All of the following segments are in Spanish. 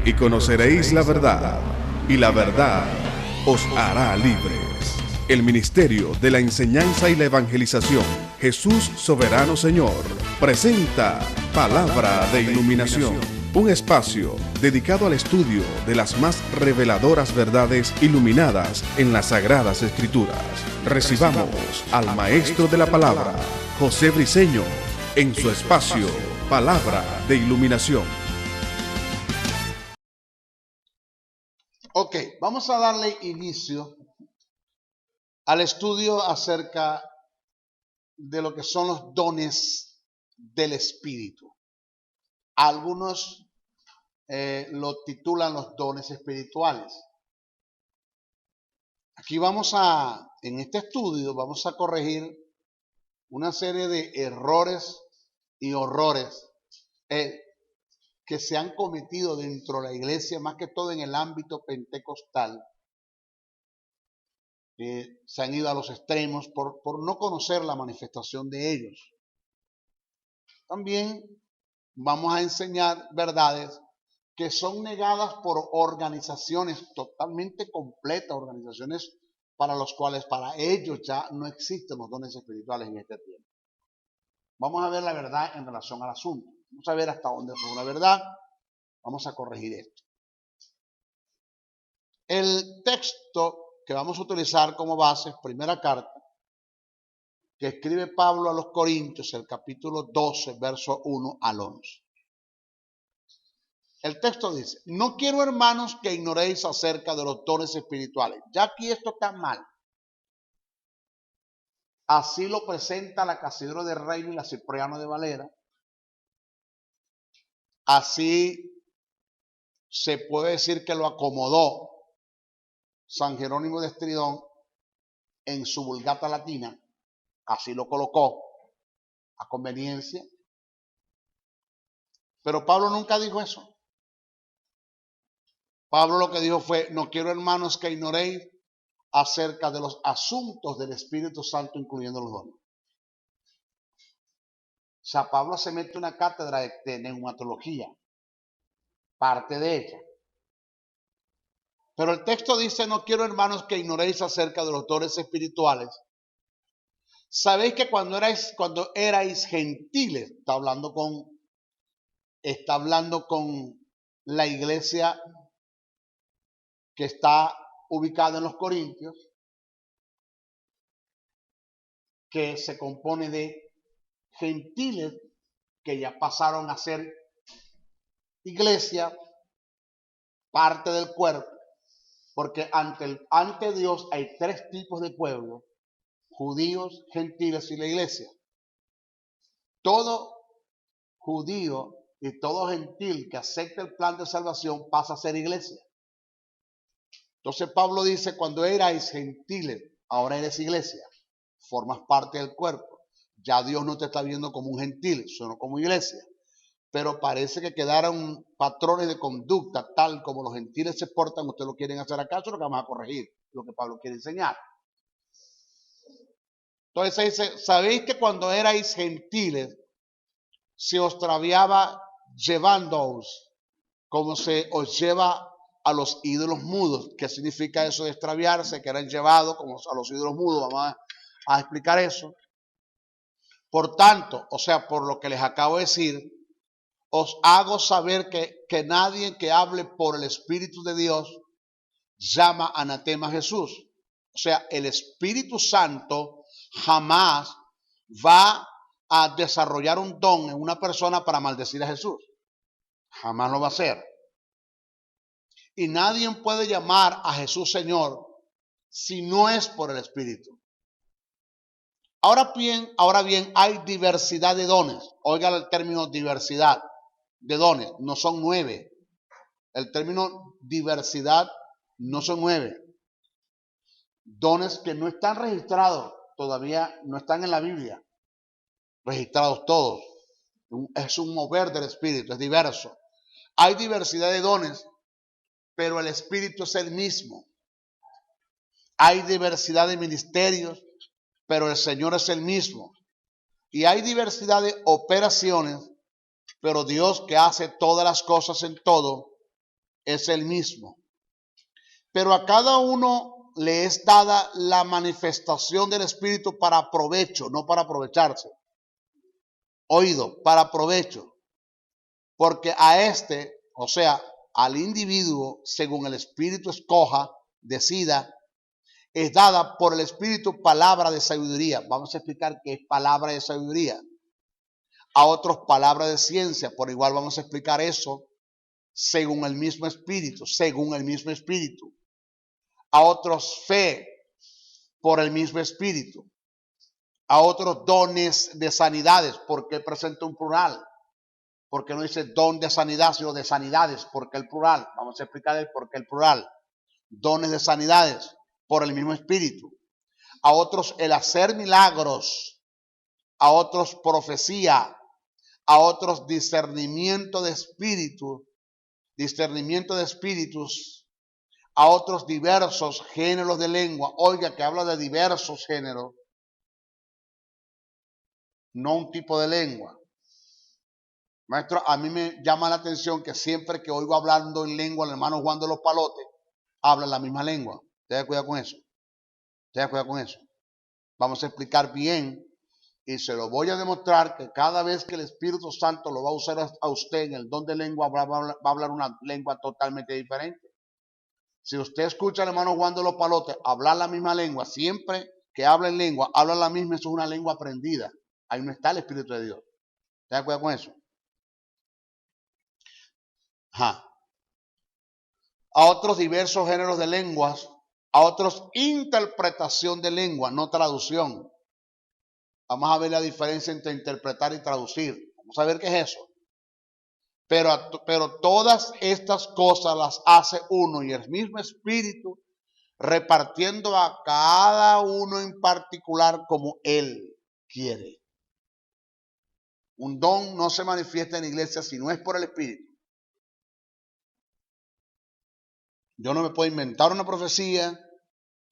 y conoceréis la verdad, y la verdad os hará libres. El Ministerio de la Enseñanza y la Evangelización, Jesús Soberano Señor, presenta Palabra de Iluminación, un espacio dedicado al estudio de las más reveladoras verdades iluminadas en las Sagradas Escrituras. Recibamos al Maestro de la Palabra, José Briceño, en su espacio Palabra de Iluminación. Ok, vamos a darle inicio al estudio acerca de lo que son los dones del Espíritu. Algunos lo titulan los dones espirituales. Aquí en este estudio vamos a corregir una serie de errores y horrores que se han cometido dentro de la iglesia, más que todo en el ámbito pentecostal. Se han ido a los extremos por no conocer la manifestación de ellos. También vamos a enseñar verdades que son negadas por organizaciones totalmente completas, organizaciones para los cuales para ellos ya no existen los dones espirituales en este tiempo. Vamos a ver la verdad en relación al asunto. Vamos a ver hasta dónde es la verdad. Vamos a corregir esto. El texto que vamos a utilizar como base es primera carta que escribe Pablo a los Corintios, el capítulo 12, verso 1 al 11. El texto dice: no quiero, hermanos, que ignoréis acerca de los dones espirituales. Ya aquí esto está mal. Así lo presenta la Casidro de Reino y la Cipriano de Valera. Así se puede decir que lo acomodó San Jerónimo de Estridón en su Vulgata Latina. Así lo colocó a conveniencia. Pero Pablo nunca dijo eso. Pablo lo que dijo fue: no quiero, hermanos, que ignoréis acerca de los asuntos del Espíritu Santo, incluyendo los dones. O sea, Pablo se mete una cátedra de neumatología, parte de ella. Pero el texto dice: no quiero, hermanos, que ignoréis acerca de los dones espirituales. Sabéis que cuando erais gentiles, está hablando con la iglesia que está ubicada en los Corintios, que se compone de gentiles que ya pasaron a ser iglesia, parte del cuerpo, porque ante Dios hay tres tipos de pueblo: judíos, gentiles y la iglesia. Todo judío y todo gentil que acepta el plan de salvación pasa a ser iglesia. Entonces Pablo dice: cuando erais gentiles, ahora eres iglesia, formas parte del cuerpo. Ya Dios no te está viendo como un gentil, sino como iglesia. Pero parece que quedaron patrones de conducta tal como los gentiles se portan. Ustedes lo quieren hacer acá, eso es lo que vamos a corregir, lo que Pablo quiere enseñar. Entonces dice: sabéis que cuando erais gentiles se os traviaba llevándoos como se os lleva a los ídolos mudos. ¿Qué significa eso de extraviarse? Que eran llevados como a los ídolos mudos. Vamos a explicar eso. Por tanto, o sea, por lo que les acabo de decir, os hago saber que nadie que hable por el Espíritu de Dios llama anatema a Jesús. O sea, el Espíritu Santo jamás va a desarrollar un don en una persona para maldecir a Jesús. Jamás lo va a hacer. Y nadie puede llamar a Jesús Señor si no es por el Espíritu. Ahora bien, hay diversidad de dones. Oiga el término diversidad de dones. No son 9. El término diversidad no son 9. Dones que no están registrados, todavía no están en la Biblia. Registrados todos. Es un mover del Espíritu, es diverso. Hay diversidad de dones, pero el Espíritu es el mismo. Hay diversidad de ministerios, pero el Señor es el mismo. Y hay diversidad de operaciones, pero Dios, que hace todas las cosas en todo, es el mismo. Pero a cada uno le es dada la manifestación del Espíritu para provecho, no para aprovecharse. Oído, para provecho. Porque a este, o sea, al individuo, según el Espíritu escoja, decida, es dada por el Espíritu palabra de sabiduría. Vamos a explicar qué es palabra de sabiduría. A otros palabra de ciencia, por igual vamos a explicar eso según el mismo Espíritu, A otros fe por el mismo Espíritu. A otros dones de sanidades. ¿Por qué presenta un plural? Porque no dice don de sanidad, sino de sanidades. ¿Por qué el plural? Vamos a explicar el por qué el plural. Dones de sanidades por el mismo Espíritu. A otros el hacer milagros. A otros profecía. A otros discernimiento de espíritus. A otros diversos géneros de lengua. Oiga, que habla de diversos géneros. No un tipo de lengua. Maestro, a mí me llama la atención que siempre que oigo hablando en lengua al hermano Juan de los Palotes, habla la misma lengua. Tenga cuidado con eso. Vamos a explicar bien y se lo voy a demostrar que cada vez que el Espíritu Santo lo va a usar a usted en el don de lengua, va a hablar una lengua totalmente diferente. Si usted escucha al hermano Juan de los Palotes hablar la misma lengua, siempre que habla en lengua, habla la misma, eso es una lengua aprendida. Ahí no está el Espíritu de Dios. ¿Te das cuenta con eso? A otros diversos géneros de lenguas, a otros interpretación de lengua, no traducción. Vamos a ver la diferencia entre interpretar y traducir. Vamos a ver qué es eso. Pero todas estas cosas las hace uno y el mismo Espíritu, repartiendo a cada uno en particular como Él quiere. Un don no se manifiesta en la iglesia si no es por el Espíritu. Yo no me puedo inventar una profecía,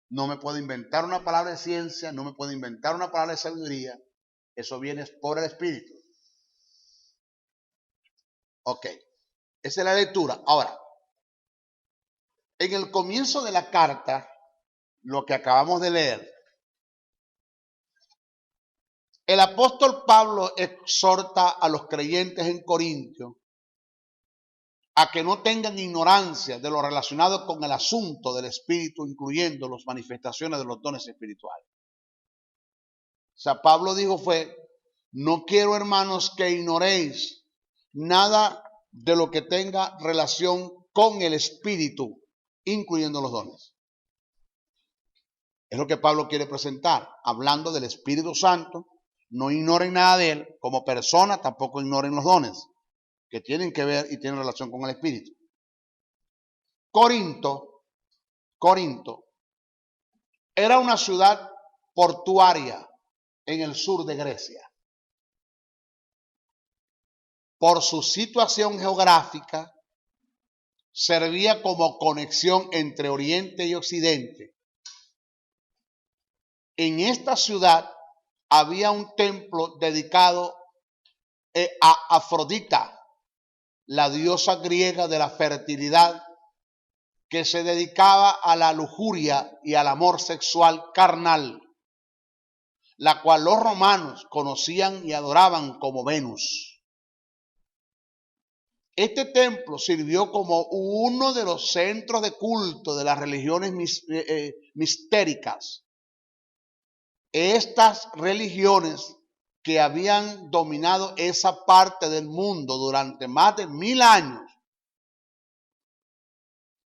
no me puedo inventar una palabra de ciencia, no me puedo inventar una palabra de sabiduría. Eso viene por el Espíritu. Ok, esa es la lectura. Ahora, en el comienzo de la carta, lo que acabamos de leer, el apóstol Pablo exhorta a los creyentes en Corintio a que no tengan ignorancia de lo relacionado con el asunto del Espíritu, incluyendo las manifestaciones de los dones espirituales. O sea, Pablo dijo no quiero, hermanos, que ignoréis nada de lo que tenga relación con el Espíritu, incluyendo los dones. Es lo que Pablo quiere presentar, hablando del Espíritu Santo. No ignoren nada de él como persona, tampoco ignoren los dones que tienen que ver y tienen relación con el Espíritu. Corinto era una ciudad portuaria en el sur de Grecia. Por su situación geográfica, servía como conexión entre Oriente y Occidente. En esta ciudad había un templo dedicado a Afrodita, la diosa griega de la fertilidad, que se dedicaba a la lujuria y al amor sexual carnal, la cual los romanos conocían y adoraban como Venus. Este templo sirvió como uno de los centros de culto de las religiones mistéricas. Estas religiones que habían dominado esa parte del mundo durante más de 1000 años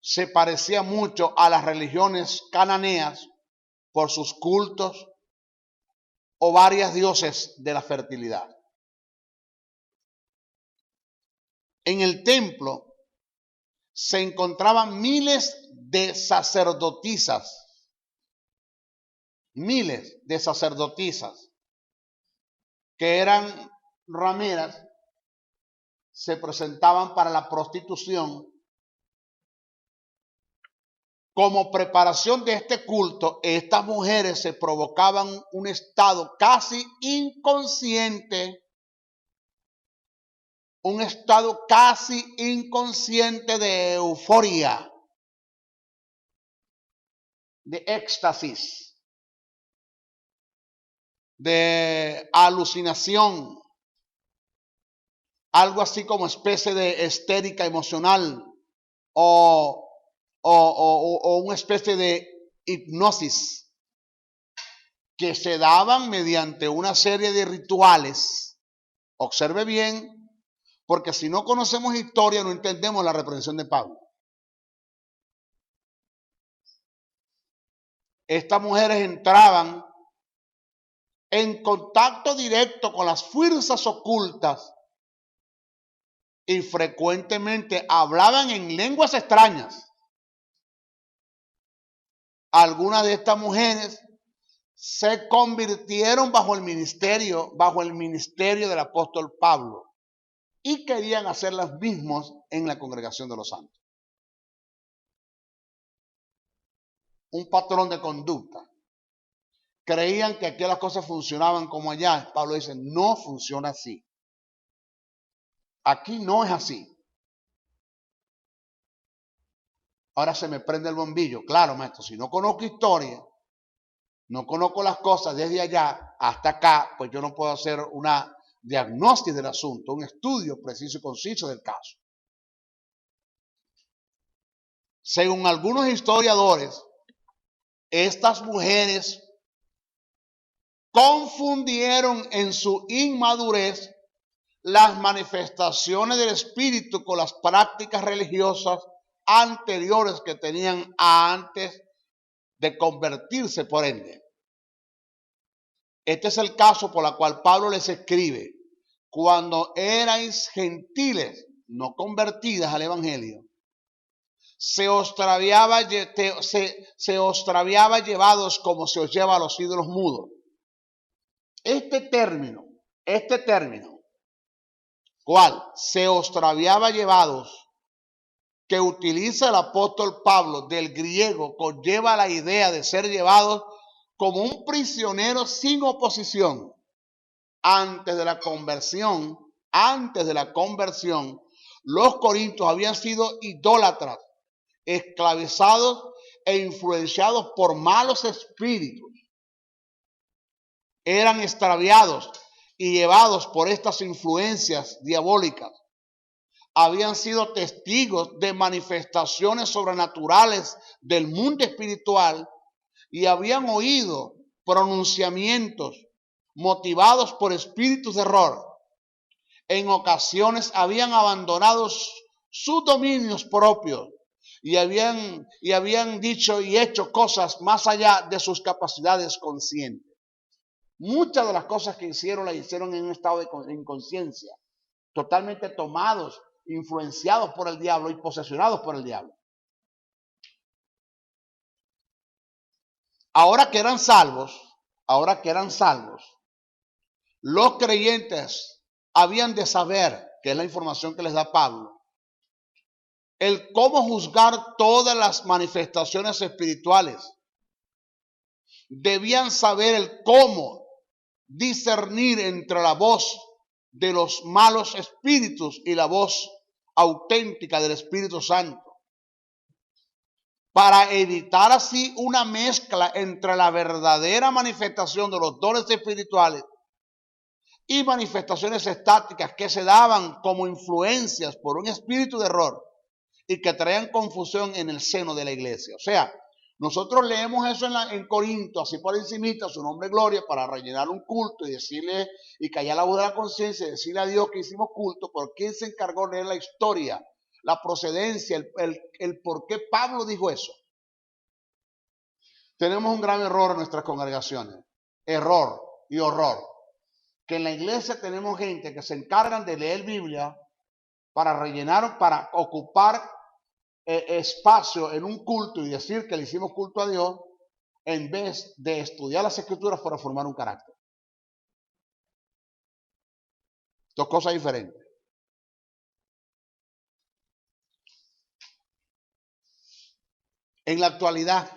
se parecía mucho a las religiones cananeas por sus cultos o varias dioses de la fertilidad. En el templo se encontraban miles de sacerdotisas que eran rameras, se presentaban para la prostitución. Como preparación de este culto, estas mujeres se provocaban un estado casi inconsciente un estado casi inconsciente de euforia, de éxtasis, de alucinación, algo así como especie de histérica emocional o una especie de hipnosis que se daban mediante una serie de rituales. Observe bien, porque si no conocemos historia no entendemos la reprensión de Pablo. Estas mujeres entraban en contacto directo con las fuerzas ocultas y frecuentemente hablaban en lenguas extrañas. Algunas de estas mujeres se convirtieron bajo el ministerio del apóstol Pablo y querían hacer los mismos en la congregación de los santos. Un patrón de conducta. Creían que aquí las cosas funcionaban como allá. Pablo dice, no funciona así. Aquí no es así. Ahora se me prende el bombillo. Claro, maestro, si no conozco historia, no conozco las cosas desde allá hasta acá, pues yo no puedo hacer una diagnóstico del asunto, un estudio preciso y conciso del caso. Según algunos historiadores, estas mujeres confundieron en su inmadurez las manifestaciones del espíritu con las prácticas religiosas anteriores que tenían antes de convertirse por ende. Este es el caso por el cual Pablo les escribe: cuando erais gentiles, no convertidas al evangelio, se os traviaba llevados como se os lleva a los ídolos mudos. Este término, ¿cuál? Se os traviaba llevados, que utiliza el apóstol Pablo del griego, conlleva la idea de ser llevados como un prisionero sin oposición. Antes de la conversión, los corintios habían sido idólatras, esclavizados e influenciados por malos espíritus. Eran extraviados y llevados por estas influencias diabólicas. Habían sido testigos de manifestaciones sobrenaturales del mundo espiritual y habían oído pronunciamientos motivados por espíritus de error. En ocasiones habían abandonado sus dominios propios y habían dicho y hecho cosas más allá de sus capacidades conscientes. Muchas de las cosas que hicieron las hicieron en un estado de inconsciencia, totalmente tomados, influenciados por el diablo y posesionados por el diablo. Ahora que eran salvos, los creyentes habían de saber, que es la información que les da Pablo, el cómo juzgar todas las manifestaciones espirituales. Debían saber el cómo discernir entre la voz de los malos espíritus y la voz auténtica del Espíritu Santo, para evitar así una mezcla entre la verdadera manifestación de los dones espirituales y manifestaciones estáticas que se daban como influencias por un espíritu de error y que traían confusión en el seno de la iglesia. O sea, nosotros leemos eso en Corinto, así por encimita, su nombre gloria, para rellenar un culto y decirle, y callar la voz de la conciencia y decirle a Dios que hicimos culto, pero ¿quién se encargó de leer la historia, la procedencia, el por qué Pablo dijo eso? Tenemos un gran error en nuestras congregaciones, error y horror, que en la iglesia tenemos gente que se encargan de leer Biblia para rellenar, para ocupar espacio en un culto y decir que le hicimos culto a Dios, en vez de estudiar las escrituras para formar un carácter. Dos cosas diferentes. En la actualidad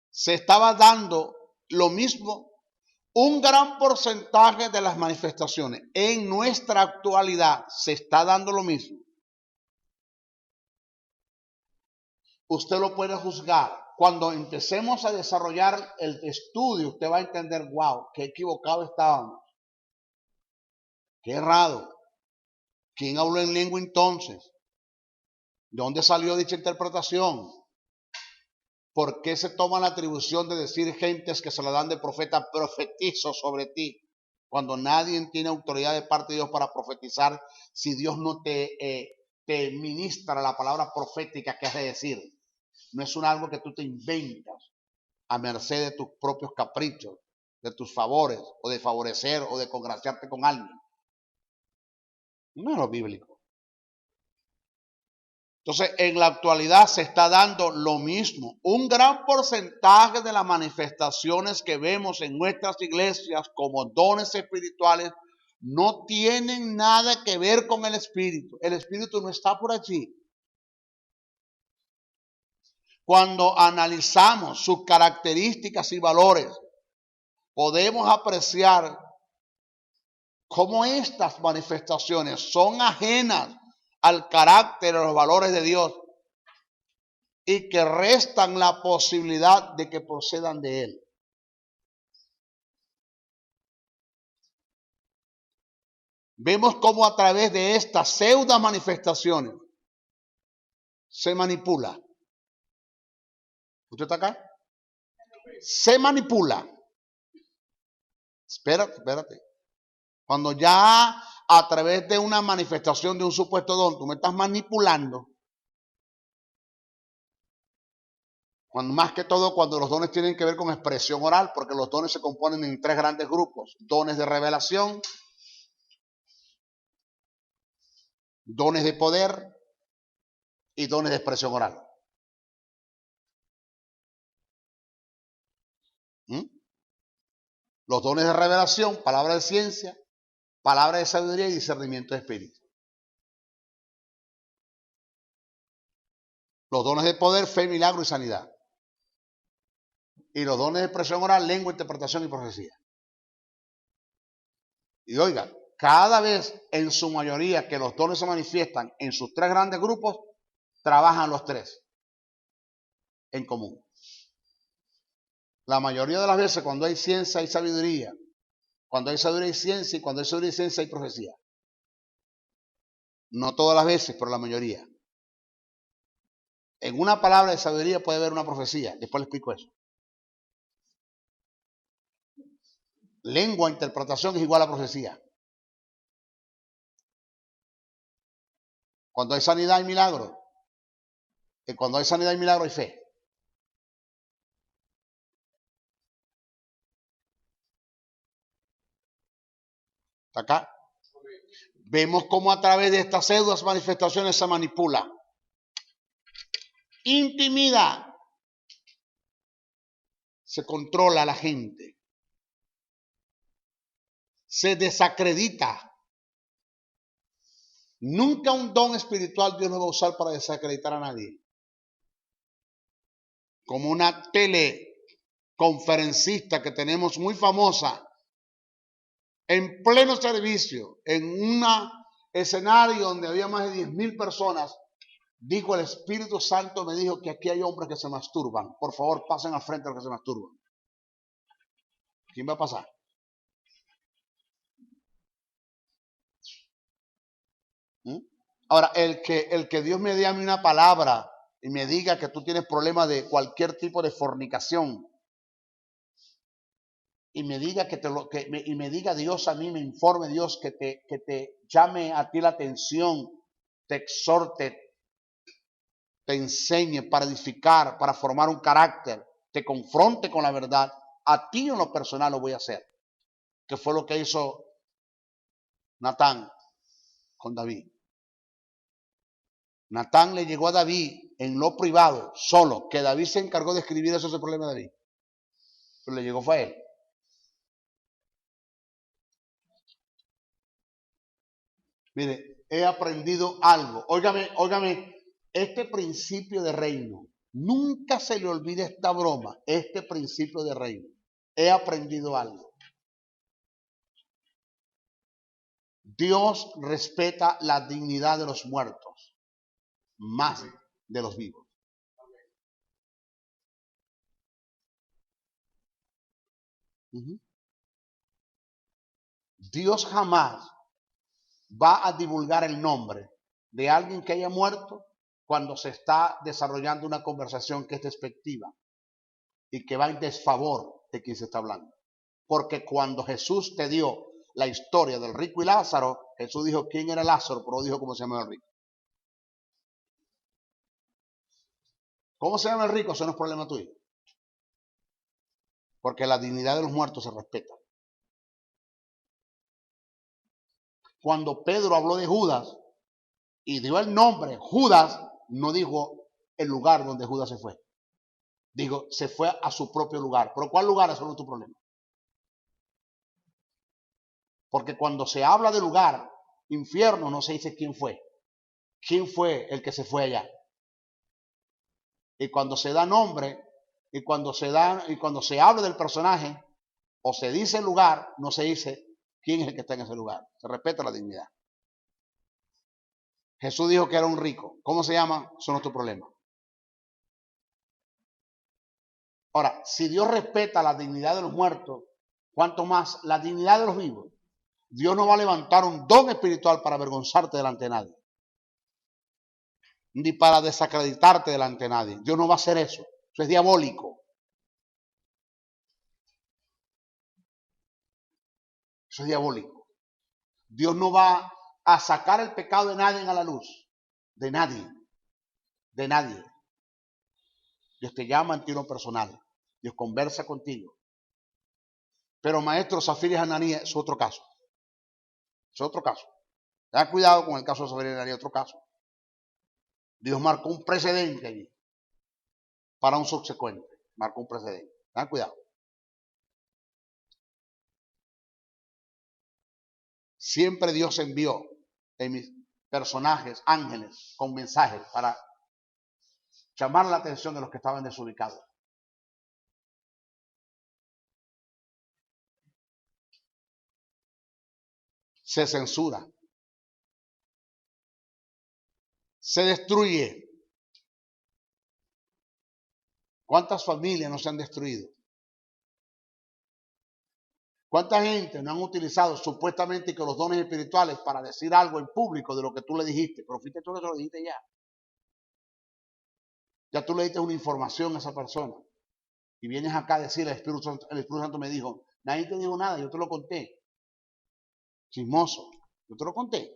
se estaba dando lo mismo, Un gran porcentaje de las manifestaciones en nuestra actualidad se está dando lo mismo. Usted lo puede juzgar. Cuando empecemos a desarrollar el estudio, usted va a entender, wow, qué equivocado estábamos. Qué errado. ¿Quién habló en lengua entonces? ¿De dónde salió dicha interpretación? ¿Por qué se toma la atribución de decir gentes que se la dan de profeta, profetizo sobre ti? Cuando nadie tiene autoridad de parte de Dios para profetizar, si Dios no te ministra la palabra profética que has de decir. No es algo que tú te inventas a merced de tus propios caprichos, de tus favores, o de favorecer, o de congraciarte con alguien. No es lo bíblico. Entonces, en la actualidad se está dando lo mismo. Un gran porcentaje de las manifestaciones que vemos en nuestras iglesias como dones espirituales no tienen nada que ver con el Espíritu. El Espíritu no está por allí. Cuando analizamos sus características y valores, podemos apreciar cómo estas manifestaciones son ajenas al carácter y los valores de Dios y que restan la posibilidad de que procedan de Él. Vemos cómo a través de estas pseudo manifestaciones se manipula. ¿Usted está acá? Se manipula. Espérate. Cuando ya a través de una manifestación de un supuesto don, tú me estás manipulando. Cuando, más que todo cuando los dones tienen que ver con expresión oral, porque los dones se componen en tres grandes grupos. Dones de revelación, dones de poder y dones de expresión oral. Los dones de revelación, palabra de ciencia, palabra de sabiduría y discernimiento de espíritu. Los dones de poder, fe, milagro y sanidad. Y los dones de expresión oral, lengua, interpretación y profecía. Y oiga, cada vez en su mayoría que los dones se manifiestan en sus tres grandes grupos, trabajan los tres en común. La mayoría de las veces cuando hay ciencia hay sabiduría. Cuando hay sabiduría hay ciencia y cuando hay sabiduría y ciencia hay profecía. No todas las veces, pero la mayoría. En una palabra de sabiduría puede haber una profecía. Después le explico eso. Lengua, interpretación es igual a profecía. Cuando hay sanidad hay milagro. Y cuando hay sanidad hay milagro hay fe. ¿Está acá? Vemos cómo a través de estas pseudo manifestaciones se manipula. Intimida. Se controla a la gente. Se desacredita. Nunca un don espiritual Dios lo va a usar para desacreditar a nadie. Como una teleconferencista que tenemos muy famosa, en pleno servicio, en un escenario donde había más de 10,000 personas, dijo: el Espíritu Santo me dijo que aquí hay hombres que se masturban. Por favor, pasen al frente a los que se masturban. ¿Quién va a pasar? Ahora, el que Dios me dé a mí una palabra y me diga que tú tienes problemas de cualquier tipo de fornicación, y me diga y me diga Dios a mí, me informe Dios, que te llame a ti la atención, te exhorte, te enseñe para edificar, para formar un carácter, te confronte con la verdad, a ti en lo personal lo voy a hacer. Que fue lo que hizo Natán con David. Natán le llegó a David en lo privado, solo, que David se encargó de escribir eso, ese problema de David. Pero le llegó fue a él. Mire, he aprendido algo. Óigame, este principio de reino. Nunca se le olvide esta broma, este principio de reino. He aprendido algo. Dios respeta la dignidad de los muertos más de los vivos. Dios jamás va a divulgar el nombre de alguien que haya muerto cuando se está desarrollando una conversación que es despectiva y que va en desfavor de quien se está hablando. Porque cuando Jesús te dio la historia del rico y Lázaro, Jesús dijo quién era Lázaro, pero no dijo cómo se llamaba el rico. ¿Cómo se llama el rico? Eso no es problema tuyo. Porque la dignidad de los muertos se respeta. Cuando Pedro habló de Judas y dio el nombre Judas, no dijo el lugar donde Judas se fue. Digo, se fue a su propio lugar. ¿Pero cuál lugar? Eso no es tu problema. Porque cuando se habla de lugar, infierno, no se dice quién fue. ¿Quién fue el que se fue allá? Y cuando se da nombre, y cuando se habla del personaje, o se dice el lugar, no se dice quién es el que está en ese lugar. Se respeta la dignidad. Jesús dijo que era un rico. ¿Cómo se llama? Eso no es tu problema. Ahora, si Dios respeta la dignidad de los muertos, ¿cuánto más la dignidad de los vivos? Dios no va a levantar un don espiritual para avergonzarte delante de nadie. Ni para desacreditarte delante de nadie. Dios no va a hacer eso. Eso es diabólico. Eso es diabólico. Dios no va a sacar el pecado de nadie a la luz. De nadie. De nadie. Dios te llama en ti lo personal. Dios conversa contigo. Pero maestro, Zafira y Ananías es otro caso. Es otro caso. Ten cuidado con el caso de Zafira y Ananías, otro caso. Dios marcó un precedente allí para un subsecuente. Marcó un precedente. Ten cuidado. Siempre Dios envió en mis personajes, ángeles, con mensajes para llamar la atención de los que estaban desubicados. Se censura. Se destruye. ¿Cuántas familias no se han destruido? ¿Cuánta gente no han utilizado supuestamente que los dones espirituales para decir algo en público de lo que tú le dijiste? Pero fíjate tú que te lo dijiste ya. Ya tú le diste una información a esa persona. Y vienes acá a decirle, el Espíritu Santo me dijo, nadie te dijo nada, yo te lo conté. Chismoso, yo te lo conté.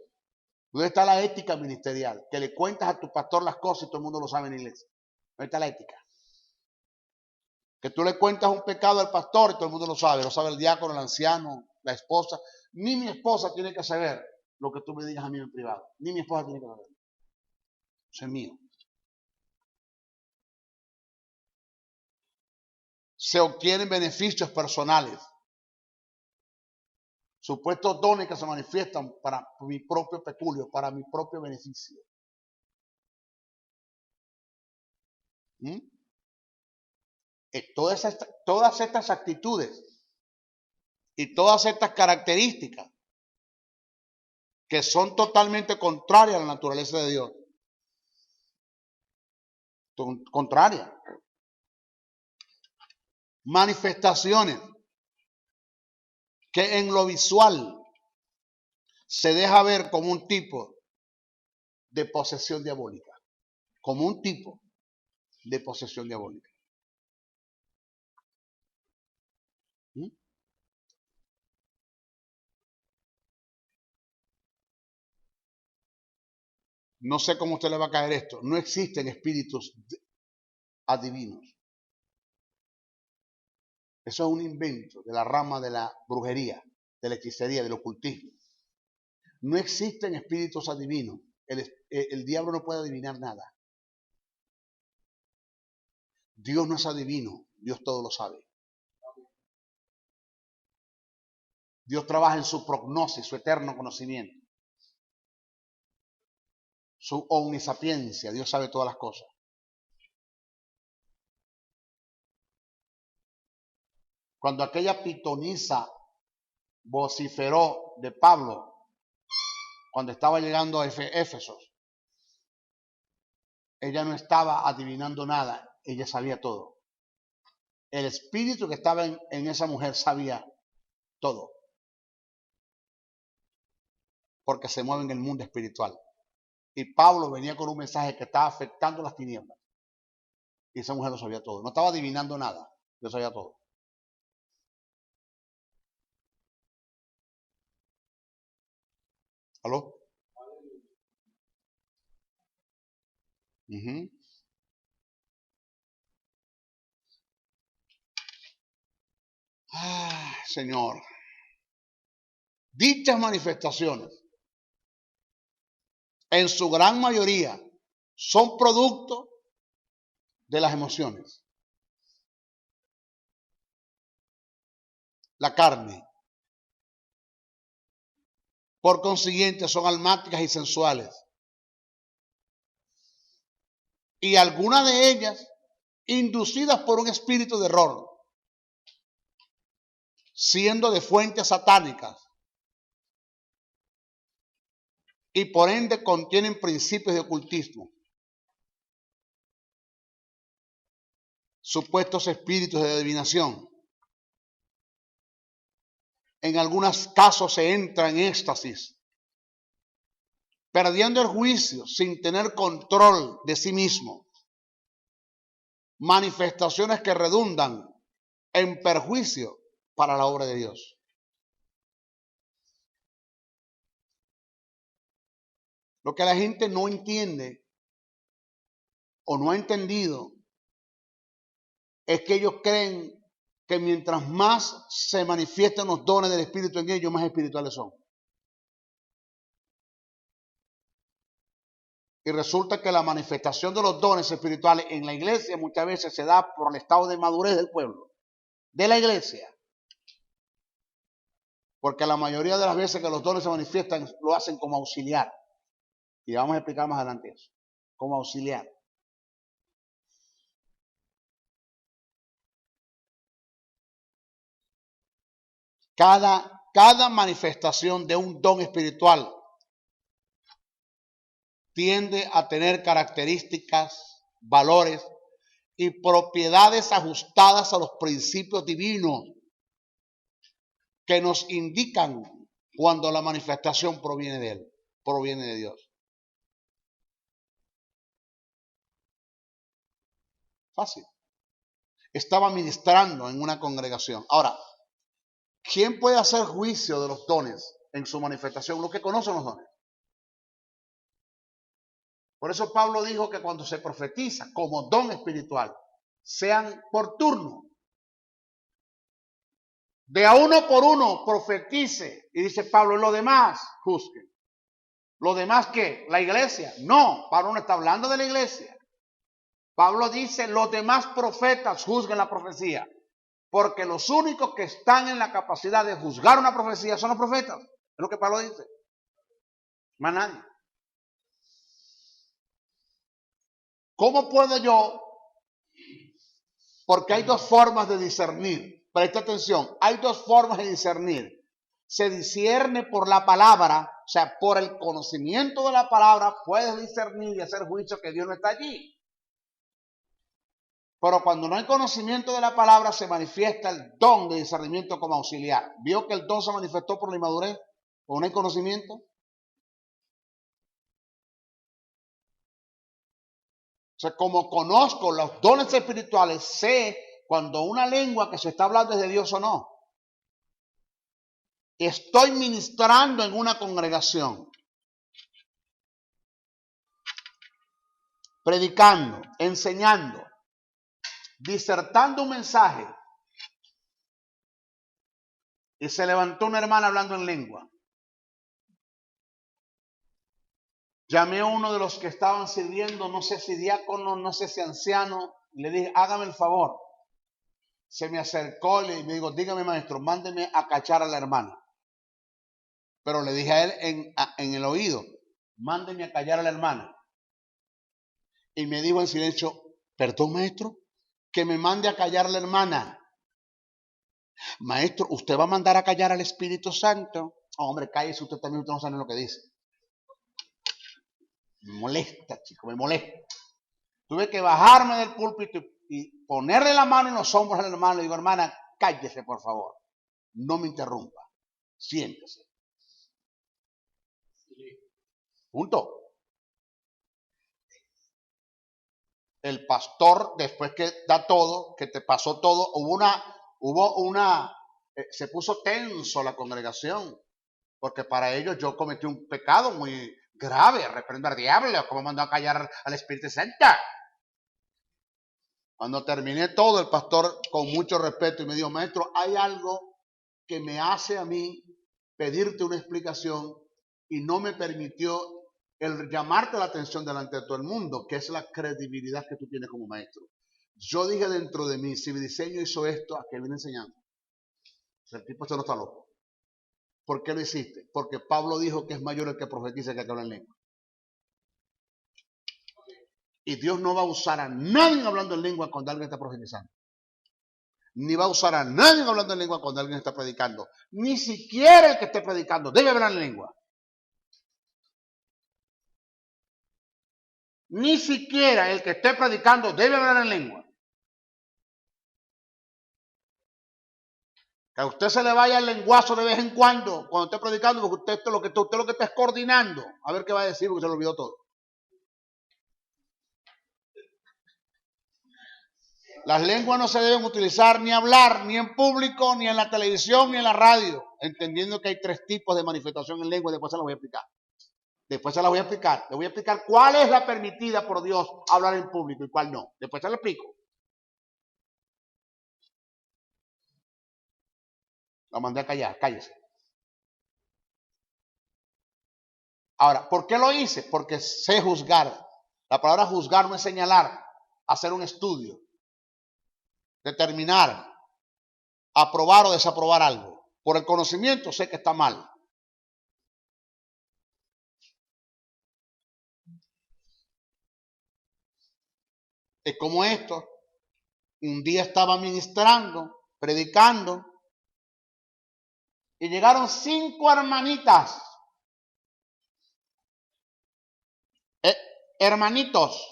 ¿Dónde está la ética ministerial? Que le cuentas a tu pastor las cosas y todo el mundo lo sabe en la iglesia. ¿Dónde está la ética? Que tú le cuentas un pecado al pastor y todo el mundo lo sabe el diácono, el anciano, la esposa. Ni mi esposa tiene que saber lo que tú me digas a mí en privado. Ni mi esposa tiene que saber. Eso es mío. Se obtienen beneficios personales. Supuestos dones que se manifiestan para mi propio peculio, para mi propio beneficio. Todas estas actitudes y todas estas características que son totalmente contrarias a la naturaleza de Dios. Contrarias. Manifestaciones que en lo visual se deja ver como un tipo de posesión diabólica. Como un tipo de posesión diabólica. No sé cómo a usted le va a caer esto. No existen espíritus adivinos. Eso es un invento de la rama de la brujería, de la hechicería, del ocultismo. No existen espíritus adivinos. El diablo no puede adivinar nada. Dios no es adivino. Dios todo lo sabe. Dios trabaja en su prognosis, su eterno conocimiento. Su omnisapiencia. Dios sabe todas las cosas. Cuando aquella pitonisa vociferó de Pablo, cuando estaba llegando a Éfeso, ella no estaba adivinando nada, ella sabía todo. El espíritu que estaba en esa mujer sabía todo, porque se mueve en el mundo espiritual. Y Pablo venía con un mensaje que estaba afectando las tinieblas. Y esa mujer lo sabía todo. No estaba adivinando nada, lo sabía todo. ¿Aló? Señor. Dichas manifestaciones, en su gran mayoría, son producto de las emociones. La carne. Por consiguiente, son almáticas y sensuales. Y algunas de ellas inducidas por un espíritu de error, siendo de fuentes satánicas, y por ende contienen principios de ocultismo, supuestos espíritus de adivinación. En algunos casos se entra en éxtasis, perdiendo el juicio sin tener control de sí mismo. Manifestaciones que redundan en perjuicio para la obra de Dios. Lo que la gente no entiende o no ha entendido es que ellos creen que mientras más se manifiestan los dones del Espíritu en ellos, más espirituales son. Y resulta que la manifestación de los dones espirituales en la iglesia muchas veces se da por el estado de madurez del pueblo, de la iglesia. Porque la mayoría de las veces que los dones se manifiestan, lo hacen como auxiliar. Y vamos a explicar más adelante eso, como auxiliar. Cada manifestación de un don espiritual tiende a tener características, valores y propiedades ajustadas a los principios divinos que nos indican cuando la manifestación proviene de Él, proviene de Dios. Fácil. Estaba ministrando en una congregación. Ahora, ¿quién puede hacer juicio de los dones en su manifestación? Los que conocen los dones. Por eso Pablo dijo que cuando se profetiza como don espiritual, sean por turno. De a uno por uno profetice. Y dice Pablo, lo demás juzguen. ¿Lo demás qué? ¿La iglesia? No, Pablo no está hablando de la iglesia. Pablo dice, los demás profetas juzguen la profecía. Porque los únicos que están en la capacidad de juzgar una profecía son los profetas. Es lo que Pablo dice. Más nadie. ¿Cómo puedo yo? Porque hay dos formas de discernir. Presta atención, hay dos formas de discernir. Se discierne por la palabra, o sea, por el conocimiento de la palabra, puedes discernir y hacer juicio que Dios no está allí. Pero cuando no hay conocimiento de la palabra, se manifiesta el don de discernimiento como auxiliar. ¿Vio que el don se manifestó por la inmadurez? ¿O no hay conocimiento? O sea, como conozco los dones espirituales, sé cuando una lengua que se está hablando es de Dios o no. Estoy ministrando en una congregación, predicando, enseñando, disertando un mensaje. Y se levantó una hermana hablando en lengua. Llamé a uno de los que estaban sirviendo, no sé si diácono, no sé si anciano, y le dije, hágame el favor. Se me acercó y me dijo, dígame maestro, mándeme a cachar a la hermana. Pero le dije a él en el oído, mándeme a callar a la hermana. Y me dijo en silencio, perdón maestro, que me mande a callar a la hermana. Maestro, ¿usted va a mandar a callar al Espíritu Santo? Oh, hombre, cállese usted también, usted no sabe lo que dice. Me molesta, chico, me molesta. Tuve que bajarme del púlpito y ponerle la mano en los hombros al hermano. Le digo, hermana, cállese, por favor. No me interrumpa. Siéntese. Punto. El pastor, después que da todo, que te pasó todo, se puso tenso la congregación, porque para ellos yo cometí un pecado muy grave, reprendo al diablo, como mandó a callar al Espíritu Santo. Cuando terminé todo, el pastor con mucho respeto y me dijo, maestro, hay algo que me hace a mí pedirte una explicación y no me permitió el llamarte la atención delante de todo el mundo, que es la credibilidad que tú tienes como maestro. Yo dije dentro de mí, si mi diseño hizo esto, ¿a qué viene enseñando? El tipo este no está loco. ¿Por qué lo hiciste? Porque Pablo dijo que es mayor el que profetiza que el que habla en lengua. Y Dios no va a usar a nadie hablando en lengua cuando alguien está profetizando. Ni va a usar a nadie hablando en lengua cuando alguien está predicando. Ni siquiera el que esté predicando debe hablar en lengua. Ni siquiera el que esté predicando debe hablar en lengua. Que a usted se le vaya el lenguazo de vez en cuando esté predicando, porque usted lo que está es coordinando. A ver qué va a decir, porque se le olvidó todo. Las lenguas no se deben utilizar ni hablar, ni en público, ni en la televisión, ni en la radio. Entendiendo que hay 3 tipos de manifestación en lengua, y después se las voy a explicar. Después se las voy a explicar. Le voy a explicar cuál es la permitida por Dios hablar en público y cuál no. Después se lo explico. La mandé a callar, cállese. Ahora, ¿por qué lo hice? Porque sé juzgar. La palabra juzgar no es señalar, hacer un estudio, determinar, aprobar o desaprobar algo. Por el conocimiento sé que está mal. Es como esto. Un día estaba ministrando, predicando, y llegaron 5 hermanitas, hermanitos,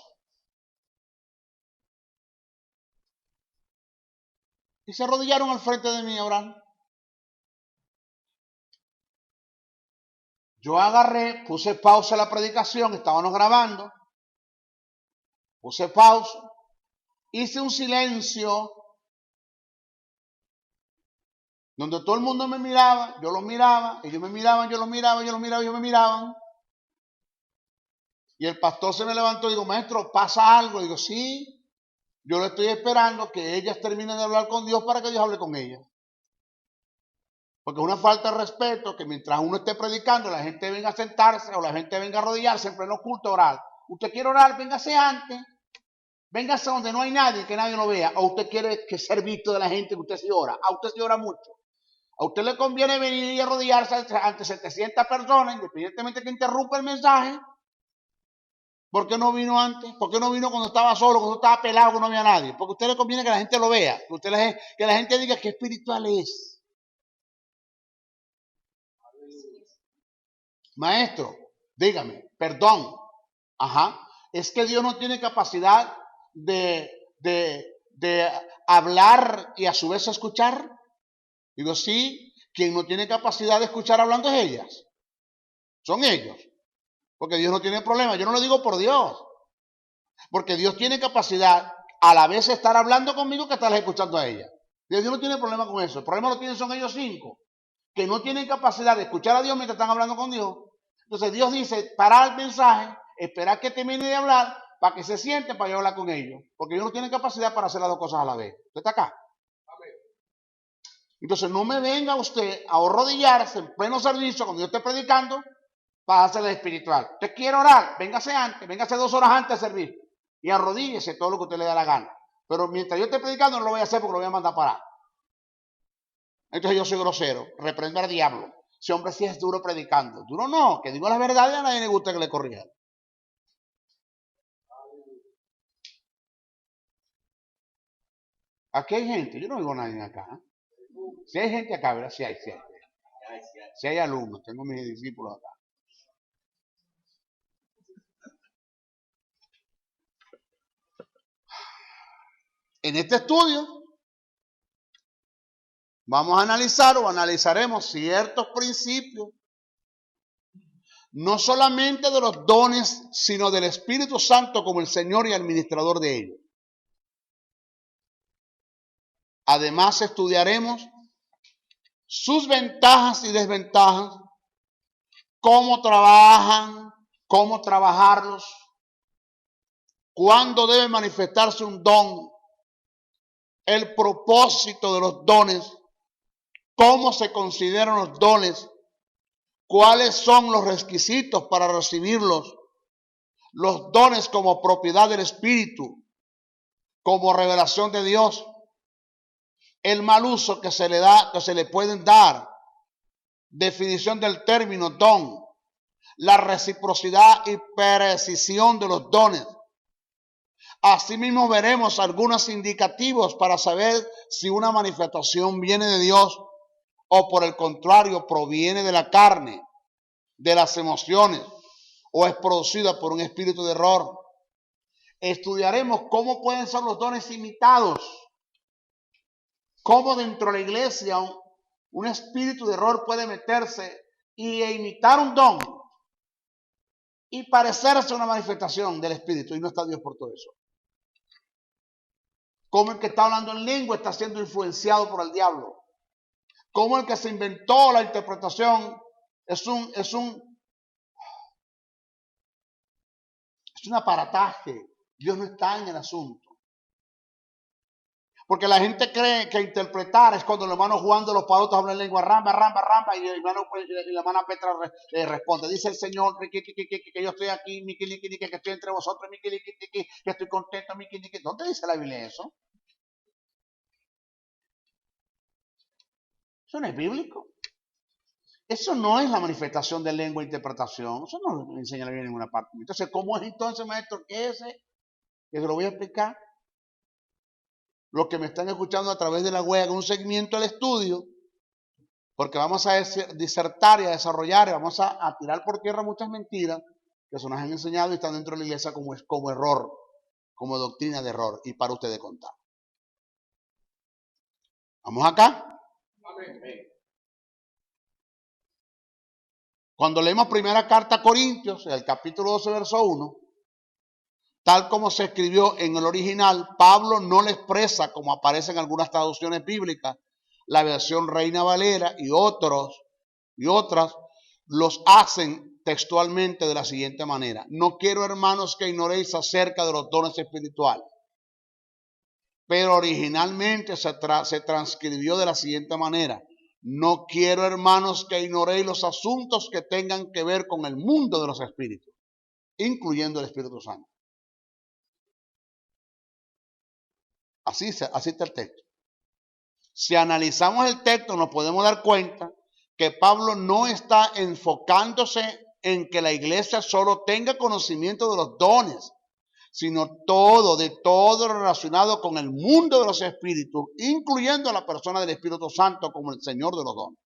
y se arrodillaron al frente de mí a orar. Yo agarré, puse pausa a la predicación, estábamos grabando, puse pausa, hice un silencio donde todo el mundo me miraba, yo los miraba, ellos me miraban, yo los miraba, yo los miraba, ellos me miraban. Y el pastor se me levantó y dijo, maestro, ¿pasa algo? Y digo, sí, yo le estoy esperando que ellas terminen de hablar con Dios para que Dios hable con ellas. Porque es una falta de respeto que mientras uno esté predicando, la gente venga a sentarse o la gente venga a arrodillarse en pleno culto a orar. Usted quiere orar, véngase antes. Véngase donde no hay nadie, que nadie lo vea. O usted quiere que ser visto de la gente que usted sí ora. A usted sí ora mucho. A usted le conviene venir y arrodillarse ante 700 personas, independientemente que interrumpa el mensaje. ¿Por qué no vino antes? ¿Por qué no vino cuando estaba solo, cuando estaba pelado, que no había nadie? Porque a usted le conviene que la gente lo vea. Que la gente diga qué espiritual es. Maestro, dígame, perdón. Ajá. Es que Dios no tiene capacidad de hablar y a su vez escuchar. Digo, sí, quien no tiene capacidad de escuchar hablando es ellas. Son ellos. Porque Dios no tiene problema. Yo no lo digo por Dios. Porque Dios tiene capacidad a la vez de estar hablando conmigo que estar escuchando a ella. Dios no tiene problema con eso. El problema lo tienen son ellos 5. Que no tienen capacidad de escuchar a Dios mientras están hablando con Dios. Entonces Dios dice, parar el mensaje, esperar que termine de hablar para que se sienten para yo hablar con ellos. Porque ellos no tienen capacidad para hacer las 2 cosas a la vez. ¿Usted está acá? Entonces no me venga usted a arrodillarse en pleno servicio cuando yo esté predicando para hacerle espiritual. Usted quiere orar, véngase antes, véngase 2 horas antes de servir y arrodíllese todo lo que usted le da la gana. Pero mientras yo esté predicando no lo voy a hacer porque lo voy a mandar a parar. Entonces yo soy grosero, reprendo al diablo. Ese hombre sí es duro predicando. Duro no, que digo la verdad y a nadie le gusta que le corrija. Aquí hay gente, yo no digo a nadie acá. Si hay gente acá, ¿verdad? Sí hay. Si hay alumnos, tengo mis discípulos acá. En este estudio vamos a analizar o analizaremos ciertos principios, no solamente de los dones, sino del Espíritu Santo como el Señor y administrador de ellos. Además, estudiaremos sus ventajas y desventajas, cómo trabajan, cómo trabajarlos, cuándo debe manifestarse un don, el propósito de los dones, cómo se consideran los dones, cuáles son los requisitos para recibirlos, los dones como propiedad del Espíritu, como revelación de Dios, el mal uso que se le da, que se le pueden dar, definición del término don, la reciprocidad y precisión de los dones. Asimismo veremos algunos indicativos para saber si una manifestación viene de Dios o por el contrario proviene de la carne, de las emociones o es producida por un espíritu de error. Estudiaremos cómo pueden ser los dones imitados, cómo dentro de la iglesia un espíritu de error puede meterse e imitar un don y parecerse a una manifestación del espíritu, y no está Dios por todo eso. Cómo el que está hablando en lengua está siendo influenciado por el diablo. Cómo el que se inventó la interpretación es un aparataje. Dios no está en el asunto. Porque la gente cree que interpretar es cuando el hermano Juan de los Palotos habla en lengua, ramba, y la hermana Petra responde. Dice el Señor que yo estoy aquí, que estoy entre vosotros, que estoy contento, ¿dónde dice la Biblia eso? Eso no es bíblico. Eso no es la manifestación de lengua e interpretación. Eso no lo enseña la Biblia en ninguna parte. Entonces, ¿cómo es entonces, maestro, que ese? Que se lo voy a explicar. Los que me están escuchando a través de la web, hagan un seguimiento al estudio, porque vamos a disertar y a desarrollar y vamos a tirar por tierra muchas mentiras que se nos han enseñado y están dentro de la iglesia como error, como doctrina de error y para ustedes contar. ¿Vamos acá? Amén. Cuando leemos primera carta a Corintios, el capítulo 12, verso 1, tal como se escribió en el original, Pablo no le expresa, como aparece en algunas traducciones bíblicas, la versión Reina Valera y otras los hacen textualmente de la siguiente manera. No quiero, hermanos, que ignoréis acerca de los dones espirituales. Pero originalmente se transcribió de la siguiente manera. No quiero, hermanos, que ignoréis los asuntos que tengan que ver con el mundo de los espíritus, incluyendo el Espíritu Santo. Así está el texto. Si analizamos el texto, nos podemos dar cuenta que Pablo no está enfocándose en que la iglesia solo tenga conocimiento de los dones, sino de todo relacionado con el mundo de los espíritus, incluyendo a la persona del Espíritu Santo como el Señor de los dones.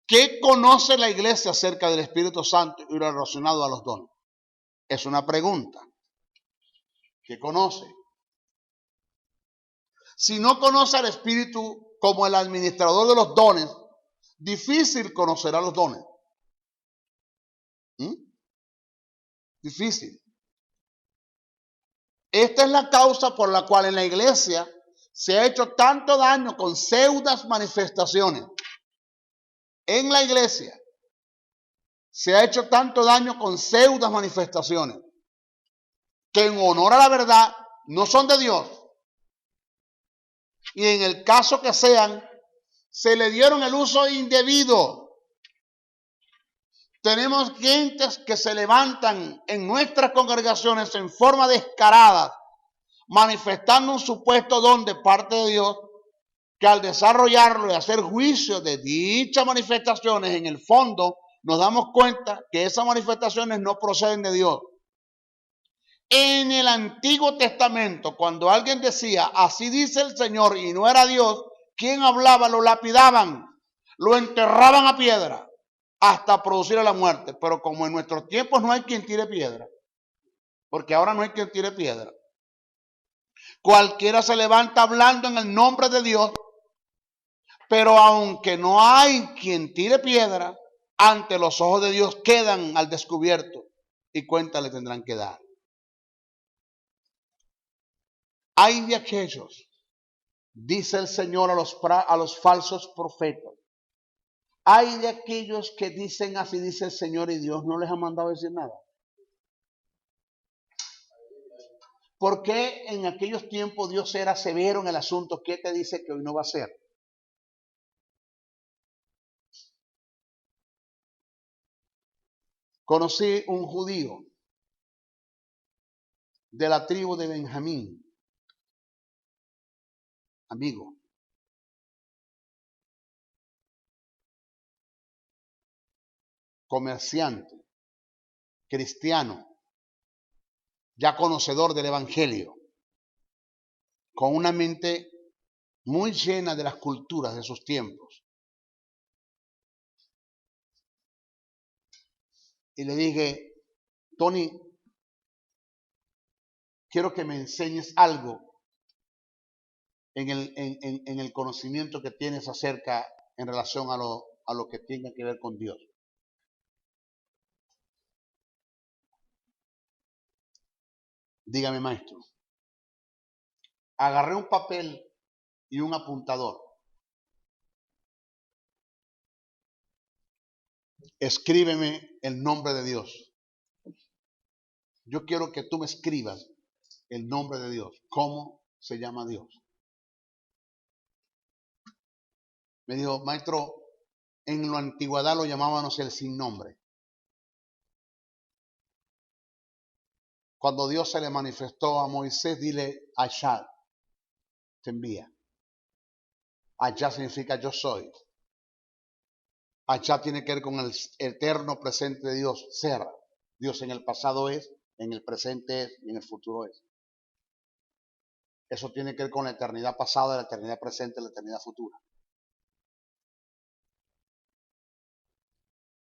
¿Qué conoce la iglesia acerca del Espíritu Santo y lo relacionado a los dones? Es una pregunta. ¿Qué conoce? Si no conoce al Espíritu como el administrador de los dones, difícil conocerá los dones. Difícil. Esta es la causa por la cual en la iglesia se ha hecho tanto daño con pseudas manifestaciones. En la iglesia se ha hecho tanto daño con pseudas manifestaciones que en honor a la verdad no son de Dios. Y en el caso que sean, se le dieron el uso indebido. Tenemos gentes que se levantan en nuestras congregaciones en forma descarada, manifestando un supuesto don de parte de Dios, que al desarrollarlo y hacer juicio de dichas manifestaciones, en el fondo nos damos cuenta que esas manifestaciones no proceden de Dios. En el Antiguo Testamento, cuando alguien decía, así dice el Señor, y no era Dios, quien hablaba, lo lapidaban, lo enterraban a piedra, hasta producir a la muerte. Pero como en nuestros tiempos no hay quien tire piedra, porque ahora no hay quien tire piedra. Cualquiera se levanta hablando en el nombre de Dios, pero aunque no hay quien tire piedra, ante los ojos de Dios quedan al descubierto y cuenta le tendrán que dar. Hay de aquellos, dice el Señor a los falsos profetas, hay de aquellos que dicen así dice el Señor y Dios no les ha mandado decir nada. ¿Por qué en aquellos tiempos Dios era severo en el asunto? ¿Qué te dice que hoy no va a ser? Conocí un judío de la tribu de Benjamín, amigo. Comerciante, cristiano, ya conocedor del Evangelio, con una mente muy llena de las culturas de sus tiempos. Y le dije, Tony, quiero que me enseñes algo en el conocimiento que tienes acerca en relación a lo que tenga que ver con Dios. Dígame, maestro. Agarré un papel y un apuntador. Escríbeme el nombre de Dios. Yo quiero que tú me escribas el nombre de Dios. ¿Cómo se llama Dios? Me dijo, maestro, en la antigüedad lo llamábamos el sin nombre. Cuando Dios se le manifestó a Moisés, dile, Allá te envía. Allá significa yo soy. Allá tiene que ver con el eterno presente de Dios, ser. Dios en el pasado es, en el presente es y en el futuro es. Eso tiene que ver con la eternidad pasada, la eternidad presente y la eternidad futura.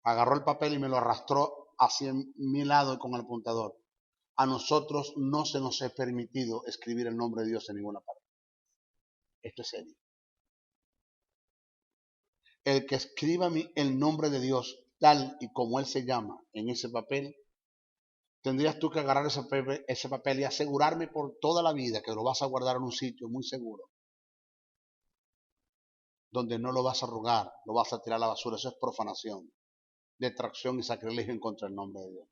Agarró el papel y me lo arrastró hacia mi lado con el apuntador. A nosotros no se nos ha permitido escribir el nombre de Dios en ninguna parte. Esto es serio. El que escriba el nombre de Dios tal y como Él se llama en ese papel, tendrías tú que agarrar ese papel y asegurarme por toda la vida que lo vas a guardar en un sitio muy seguro, donde no lo vas a arrugar, lo vas a tirar a la basura. Eso es profanación, detracción y sacrilegio en contra del nombre de Dios.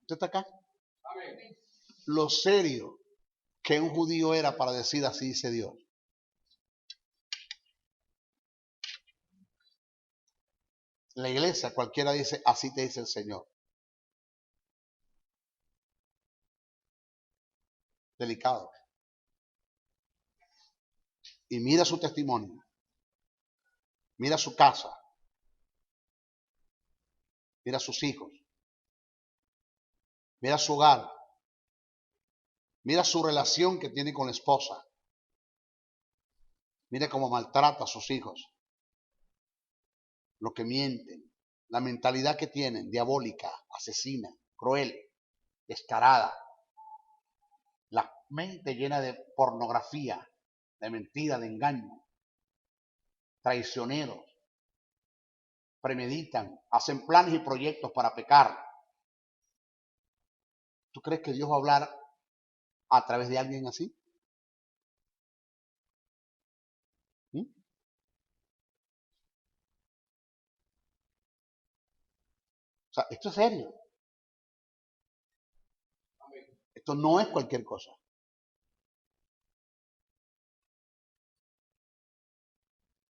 ¿Usted está acá? Amén. Lo serio que un judío era para decir así dice Dios. La iglesia, cualquiera dice, así te dice el Señor. Delicado. Y mira su testimonio. Mira su casa. Mira sus hijos. Mira su hogar. Mira su relación que tiene con la esposa. Mira cómo maltrata a sus hijos. Lo que mienten. La mentalidad que tienen, diabólica, asesina, cruel, descarada. La mente llena de pornografía, de mentira, de engaño. Traicioneros. Premeditan, hacen planes y proyectos para pecar. ¿Tú crees que Dios va a hablar a través de alguien así? ¿Mm? O sea, esto es serio. Esto no es cualquier cosa.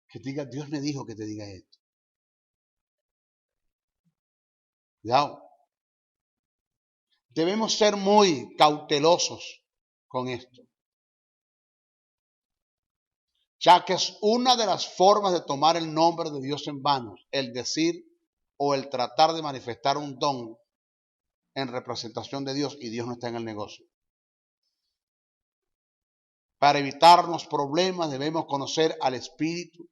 Que te diga, Dios me dijo que te diga esto. Cuidado. Debemos ser muy cautelosos con esto, ya que es una de las formas de tomar el nombre de Dios en vano, el decir o el tratar de manifestar un don en representación de Dios y Dios no está en el negocio. Para evitarnos problemas debemos conocer al Espíritu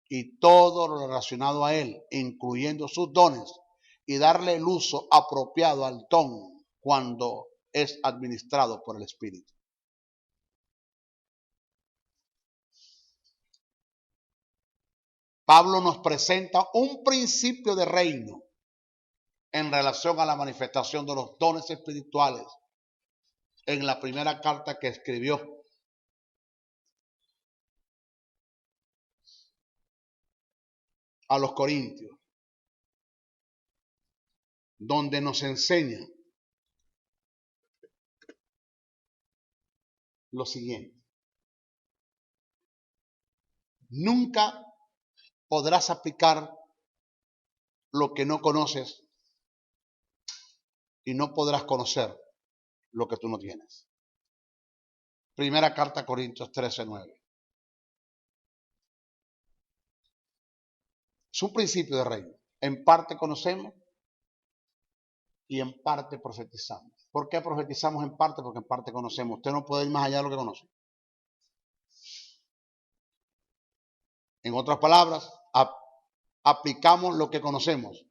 y todo lo relacionado a él, incluyendo sus dones, y darle el uso apropiado al don cuando es administrado por el Espíritu. Pablo nos presenta un principio de reino en relación a la manifestación de los dones espirituales en la primera carta que escribió. A los Corintios, donde nos enseña lo siguiente: nunca podrás aplicar lo que no conoces y no podrás conocer lo que tú no tienes. Primera carta a Corintios 13:9. Es un principio de reino. En parte conocemos y en parte profetizamos. ¿Por qué profetizamos en parte? Porque en parte conocemos. Usted no puede ir más allá de lo que conoce. En otras palabras, aplicamos lo que conocemos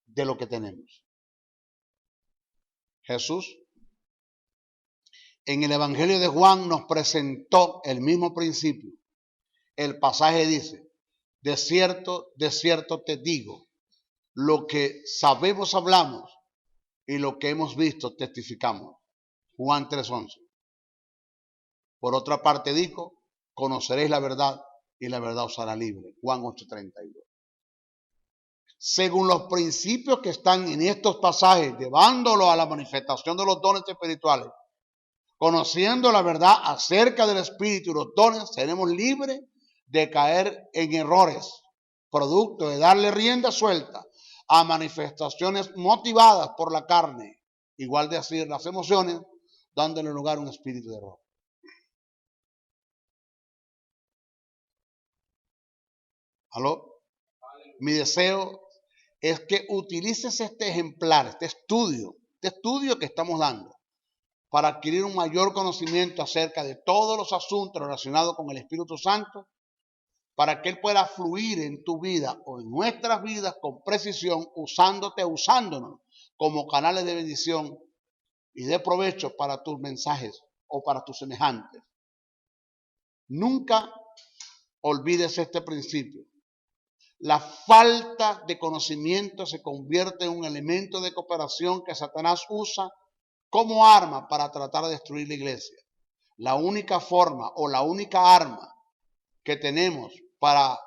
de lo que tenemos. Jesús en el Evangelio de Juan nos presentó el mismo principio. El pasaje dice: de cierto te digo, lo que sabemos hablamos y lo que hemos visto testificamos. Juan 3:11. Por otra parte dijo: conoceréis la verdad y la verdad os hará libre. Juan 8:32. Según los principios que están en estos pasajes, llevándolo a la manifestación de los dones espirituales, conociendo la verdad acerca del Espíritu y los dones, seremos libres de caer en errores, producto de darle rienda suelta a manifestaciones motivadas por la carne, igual de así las emociones, dándole lugar a un espíritu de error. ¿Aló? Mi deseo es que utilices este ejemplar, este estudio que estamos dando, para adquirir un mayor conocimiento acerca de todos los asuntos relacionados con el Espíritu Santo, para que Él pueda fluir en tu vida o en nuestras vidas con precisión, usándonos como canales de bendición y de provecho para tus mensajes o para tus semejantes. Nunca olvides este principio. La falta de conocimiento se convierte en un elemento de cooperación que Satanás usa como arma para tratar de destruir la iglesia. La única forma o la única arma que tenemos para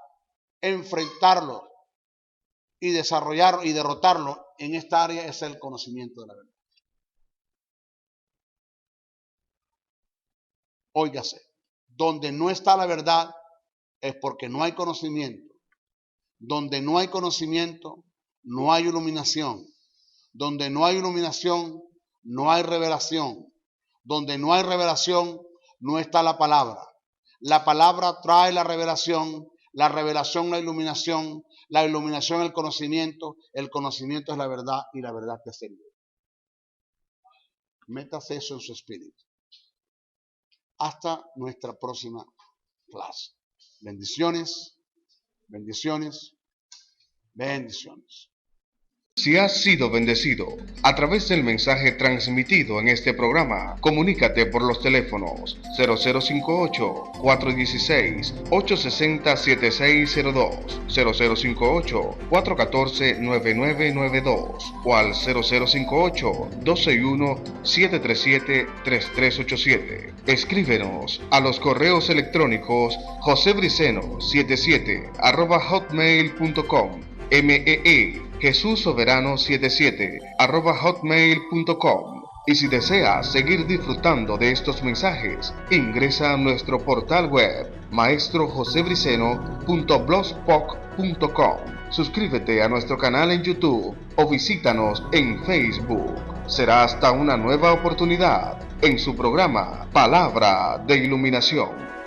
enfrentarlo y desarrollarlo y derrotarlo en esta área es el conocimiento de la verdad. Óigase, donde no está la verdad es porque no hay conocimiento. Donde no hay conocimiento, no hay iluminación. Donde no hay iluminación, no hay revelación. Donde no hay revelación, no está la palabra. La palabra trae la revelación la iluminación, la iluminación el conocimiento es la verdad y la verdad te hace libre. Métase eso en su espíritu. Hasta nuestra próxima clase. Bendiciones, bendiciones, bendiciones. Si has sido bendecido a través del mensaje transmitido en este programa, comunícate por los teléfonos 0058-416-860-7602, 0058-414-9992 o al 0058-261-737-3387. Escríbenos a los correos electrónicos josebriceno77@hotmail.com, Jesús Soberano 77 @hotmail.com. Y si deseas seguir disfrutando de estos mensajes, ingresa a nuestro portal web maestrojosebriceno.blogspot.com. Suscríbete a nuestro canal en YouTube o visítanos en Facebook. Será hasta una nueva oportunidad en su programa Palabra de Iluminación.